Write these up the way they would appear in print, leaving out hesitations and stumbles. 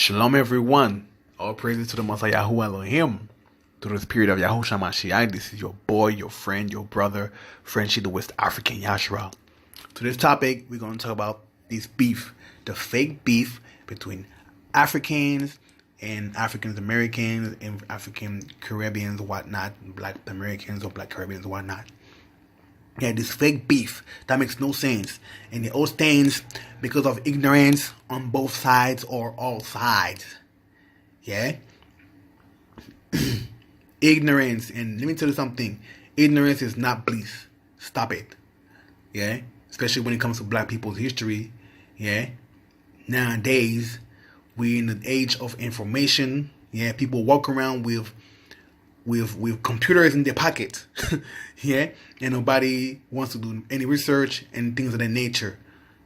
Shalom everyone. All praises to the Most High Yahuwah Elohim. Through the spirit of Yahushua Mashiach, this is your boy, your friend, your brother, Frenchie the West African Yashra. To this topic, we're going to talk about this beef, the fake beef between Africans and African Americans and African Caribbeans or whatnot, Black Americans or Black Caribbeans or whatnot. Yeah, this fake beef that makes no sense, and it all stands because of ignorance on both sides or all sides. Yeah, ignorance, and let me tell you something: ignorance is not bliss. Stop it. Yeah, especially when it comes to Black people's history. Yeah, nowadays we're in the age of information. Yeah, people walk around with computers in their pocket. Yeah, and nobody wants to do any research and things of that nature.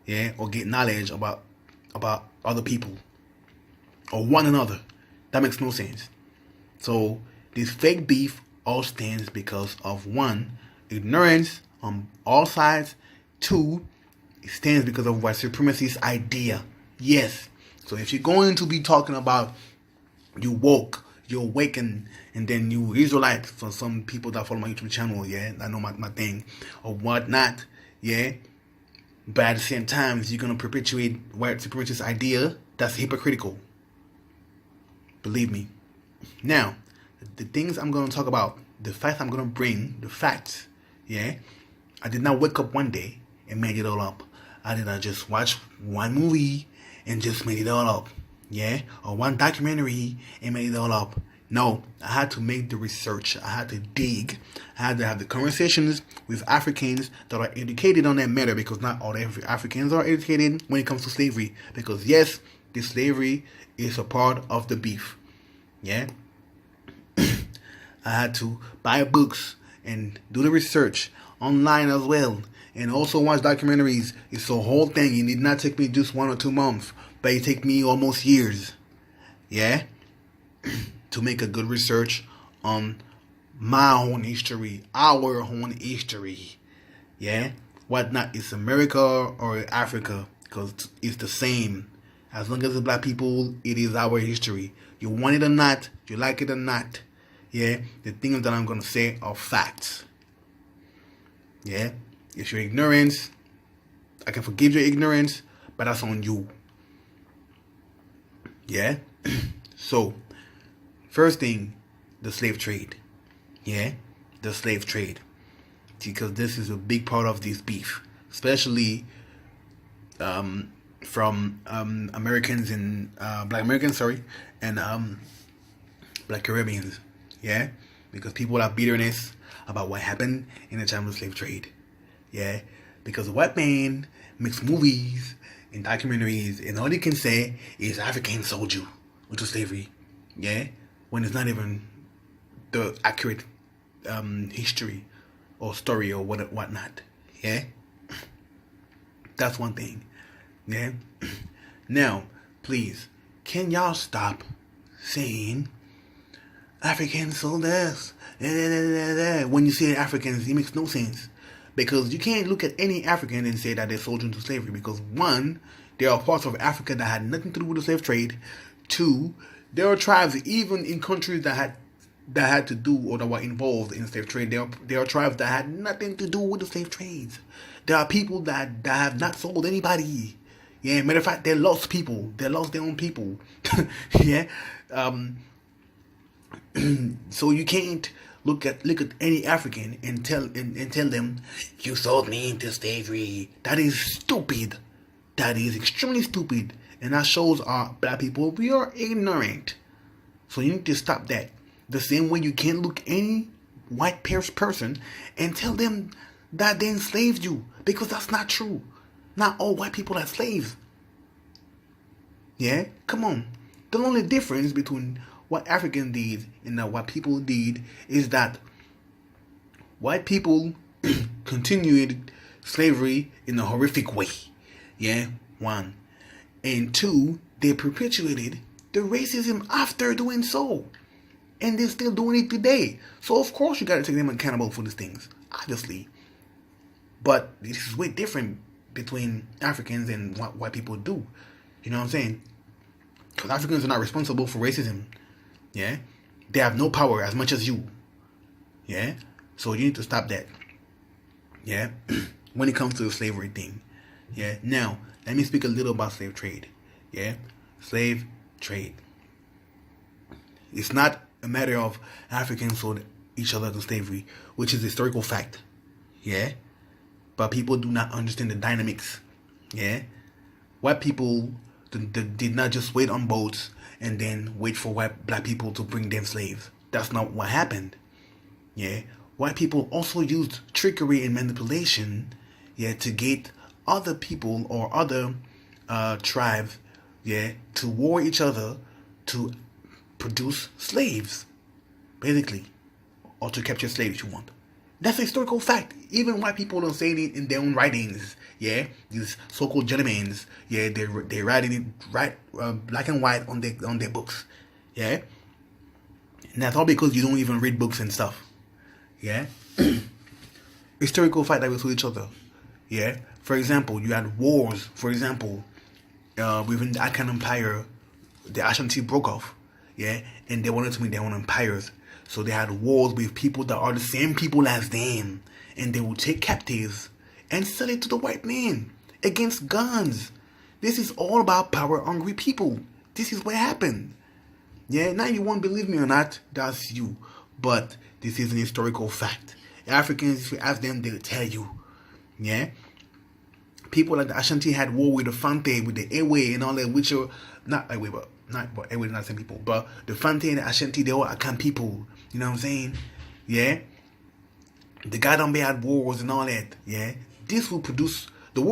Yeah, or get knowledge about other people or one another. That makes no sense. So this fake beef all stands because of one, ignorance on all sides. Two, it stands because of white supremacist idea. Yes. So if you're going to be talking about you woke, you awaken, and then you Israelite, for some people that follow my YouTube channel, yeah, I know my thing, or whatnot, yeah. But at the same time, if you're going to perpetuate white supremacist idea, that's hypocritical. Believe me. Now, the things I'm going to talk about, the facts I'm going to bring, the facts, yeah. I did not wake up one day and made it all up. I did not just watch one movie and just made it all up. Yeah, or one documentary and made it all up. No, I had to make the research. I had to dig. I had to have the conversations with Africans that are educated on that matter, because not all Africans are educated when it comes to slavery. Because yes, this slavery is a part of the beef. Yeah, I had to buy books and do the research online as well, and also watch documentaries. It's a whole thing. It did not take me just 1 or 2 months. But it take me almost years, yeah, to make a good research on my own history, our own history, yeah. Whatnot is America or Africa, because it's the same. As long as it's Black people, it is our history. You want it or not, you like it or not, yeah. The things that I'm gonna say are facts, yeah. If you're ignorant, I can forgive your ignorance, but that's on you. Yeah. So, first thing, the slave trade. Yeah, the slave trade, because this is a big part of this beef, especially from Americans and Black Americans, and Black Caribbeans. Yeah, because people have bitterness about what happened in the time of the slave trade. Yeah, because the white man makes movies and documentaries, and all they can say is Africans sold you into slavery, yeah, when it's not even the accurate history or story or whatnot, yeah. That's one thing, yeah. Now, please, can y'all stop saying Africans sold us? When you say Africans, it makes no sense. Because you can't look at any African and say that they sold into slavery. Because one, there are parts of Africa that had nothing to do with the slave trade. Two, there are tribes even in countries that had to do or that were involved in slave trade. There are tribes that had nothing to do with the slave trades. There are people that have not sold anybody. Yeah, matter of fact, they lost people. They lost their own people. Yeah. So you can't look at any African and tell them you sold me into slavery. That is stupid. That is extremely stupid, and that shows our Black people we are ignorant. So you need to stop that. The same way you can't look any white person and tell them that they enslaved you, because that's not true. Not all white people are slaves. Yeah, come on. The only difference between what Africans did and what people did is that white people continued slavery in a horrific way. Yeah, one. And two, they perpetuated the racism after doing so. And they're still doing it today. So of course you gotta take them accountable for these things, obviously. But this is way different between Africans and what white people do. You know what I'm saying? Africans are not responsible for racism. Yeah, they have no power as much as you. Yeah, so you need to stop that. Yeah, when it comes to the slavery thing. Yeah, now let me speak a little about slave trade. Yeah, slave trade. It's not a matter of Africans sold each other to slavery, which is a historical fact. Yeah, but people do not understand the dynamics. Yeah, white people did not just wait on boats and then wait for black people to bring them slaves. That's not what happened. Yeah, white people also used trickery and manipulation, yeah, to get other people or other tribes, yeah, to war each other to produce slaves, basically, or to capture slaves if you want. That's a historical fact. Even white people don't say it in their own writings. Yeah, these so-called gentlemen, yeah, they writing it black and white on their books. Yeah, and that's all because you don't even read books and stuff. Yeah, historical fact that we saw each other. Yeah, for example, you had wars. For example, within the Akan Empire, the Ashanti broke off. Yeah, and they wanted to make their own empires. So they had wars with people that are the same people as them. And they would take captives and sell it to the white man against guns. This is all about power-hungry people. This is what happened. Yeah, now you won't believe me or not, that's you. But this is an historical fact. Africans, if you ask them, they'll tell you. Yeah? People like the Ashanti had war with the Fante, with the Ewe and all that, which are not Ewe, but Ewe, not the same people. But the Fante and the Ashanti, they all Akan people. You know what I'm saying? Yeah? The Gadambe had wars and all that. Yeah? This will produce the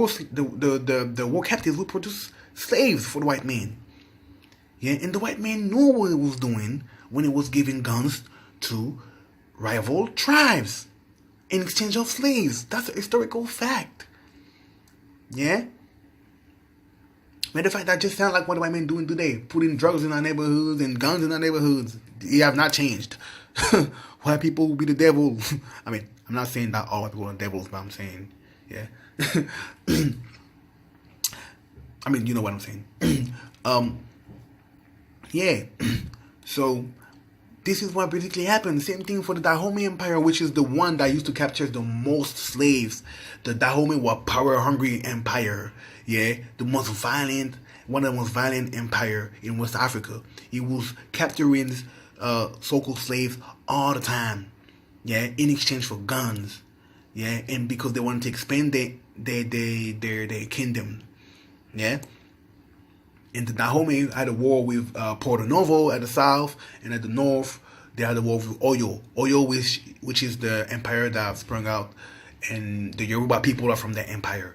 war captives will produce slaves for the white man. Yeah, and the white man knew what it was doing when it was giving guns to rival tribes in exchange of slaves. That's a historical fact. Yeah? Matter of fact, that just sounds like what the white men doing today. Putting drugs in our neighborhoods and guns in our neighborhoods. They have not changed. White people will be the devil. I mean, I'm not saying that all white people are devils, but I'm saying, yeah. I mean, you know what I'm saying. Yeah. So, this is what basically happened. Same thing for the Dahomey Empire, which is the one that used to capture the most slaves. The Dahomey were power-hungry empire. Yeah, the most violent, one of the most violent empire in West Africa. It was capturing so-called slaves all the time. Yeah, in exchange for guns. Yeah, and because they wanted to expand their kingdom. Yeah. And the Dahomey had a war with Porto Novo at the south, and at the north they had a war with Oyo. Oyo, which is the empire that sprung out, and the Yoruba people are from that empire.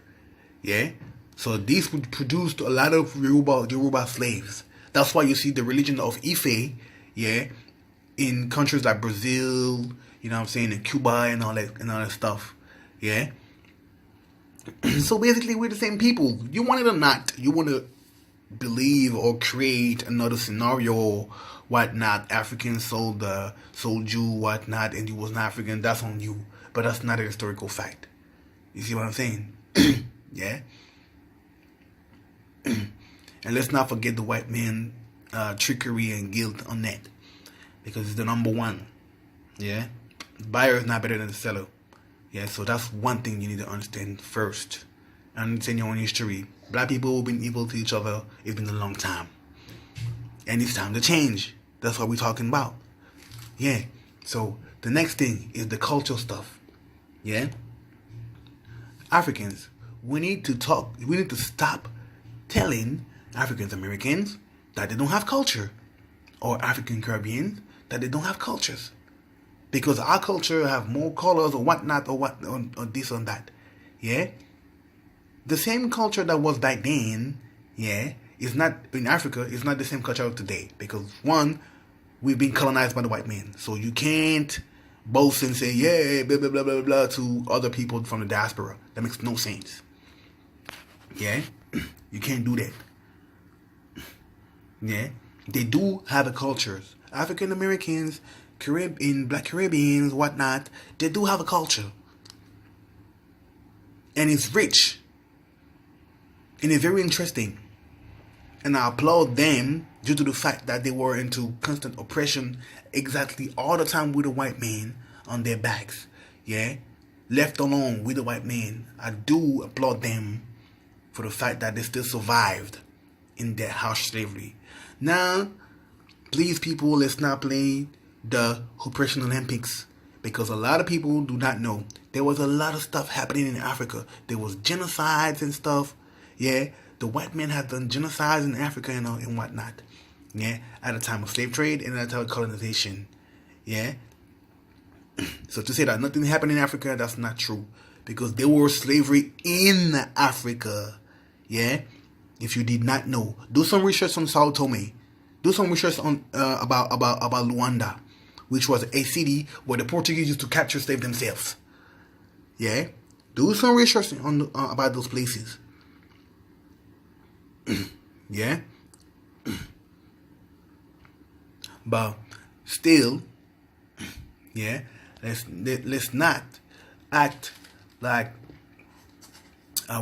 Yeah, so these produced a lot of Yoruba slaves. That's why you see the religion of Ife, yeah, in countries like Brazil, you know what I'm saying, and Cuba and all that stuff. Yeah. So basically, we're the same people. You want it or not, you want to believe or create another scenario, whatnot. Africans sold you, whatnot, and you wasn't African. That's on you, but that's not a historical fact. You see what I'm saying? Yeah. And let's not forget the white man trickery and guilt on that, because it's the number one. Yeah, the buyer is not better than the seller. Yeah, so that's one thing you need to understand first. Understand your own history. Black people have been evil to each other. It's been a long time. And it's time to change. That's what we're talking about. Yeah. So the next thing is the cultural stuff. Yeah. Africans, we need to stop telling African Americans that they don't have culture. Or African Caribbeans that they don't have cultures. Because our culture have more colors or whatnot or this or that. Yeah. The same culture that was back then, yeah, is not in Africa. It's not the same culture of today, because one, we've been colonized by the white man. So you can't boast and say, yeah, blah blah blah blah blah to other people from the diaspora. That makes no sense. Yeah, you can't do that. Yeah, they do have a cultures. African Americans, Black Caribbeans, whatnot. They do have a culture, and it's rich. And it's very interesting. and I applaud them due to the fact that they were into constant oppression exactly all the time with the white man on their backs. Yeah, left alone with the white man. I do applaud them for the fact that they still survived in their house slavery. Now, please, people, let's not play the oppression Olympics, because a lot of people do not know there was a lot of stuff happening in Africa. There was genocides and stuff. Yeah, the white man had done genocides in Africa and whatnot. Yeah, at the time of slave trade and at the time of colonization. Yeah. So to say that nothing happened in Africa, that's not true, because there was slavery in Africa. Yeah. If you did not know, do some research on Sao Tome. Do some research on about Luanda, which was a city where the Portuguese used to capture slaves themselves. Yeah, do some research on about those places. Yeah, but still, yeah, let's not act like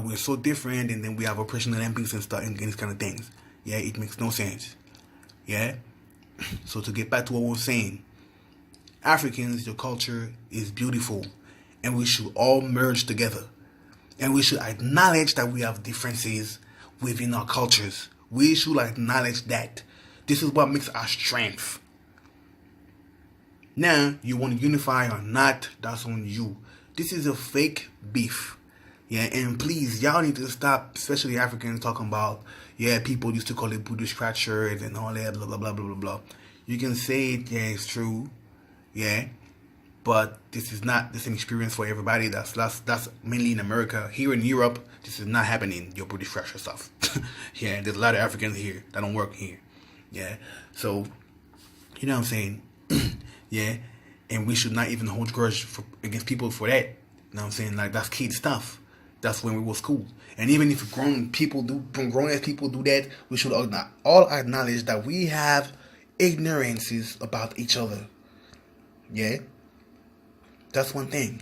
we're so different, and then we have oppression Olympics and stuff and these kind of things. Yeah, it makes no sense. Yeah, so to get back to what we were saying, Africans, your culture is beautiful, and we should all merge together, and we should acknowledge that we have differences within our cultures. We should acknowledge that. This is what makes our strength. Now, you want to unify or not, that's on you. This is a fake beef. Yeah, and please, y'all need to stop, especially Africans, talking about, yeah, people used to call it booty scratchers and all that, blah, blah, blah, blah, blah, blah. You can say it, yeah, it's true, yeah, but this is not the same experience for everybody. That's mainly in America. Here in Europe, this is not happening, your booty scratcher stuff. Yeah, there's a lot of Africans here that don't work here, yeah, so, you know what I'm saying, yeah, and we should not even hold grudge against people for that, you know what I'm saying, like, that's kid stuff. That's when we was cool. And even if grown ass people do that, we should all acknowledge that we have ignorances about each other. Yeah? That's one thing.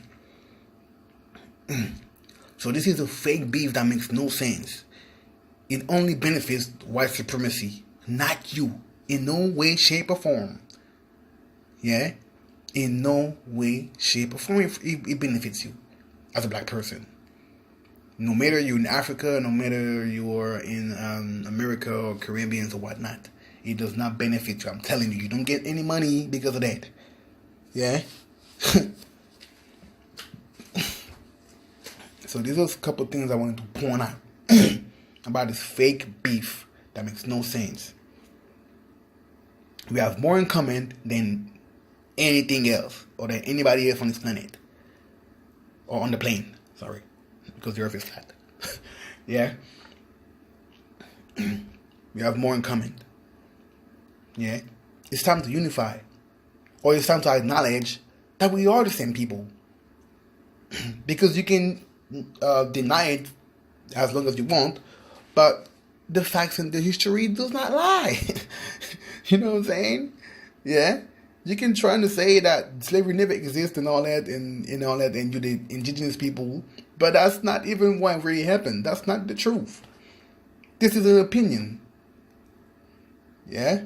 So this is a fake beef that makes no sense. It only benefits white supremacy, not you. In no way, shape, or form. Yeah? In no way, shape, or form it benefits you as a black person. No matter you're in Africa, no matter you're in America or Caribbean or whatnot, it does not benefit you. I'm telling you, you don't get any money because of that. Yeah? So these are a couple of things I wanted to point out about this fake beef that makes no sense. We have more in common than anything else, or than anybody else on this planet. Or on the plane, sorry. Because the earth is flat. Yeah? We have more in common. Yeah? It's time to unify. Or it's time to acknowledge that we are the same people. Because you can deny it as long as you want, but the facts and the history does not lie. You know what I'm saying? Yeah? You can try to say that slavery never existed and all that, and you're the indigenous people, but that's not even what really happened. That's not the truth. This is an opinion. Yeah?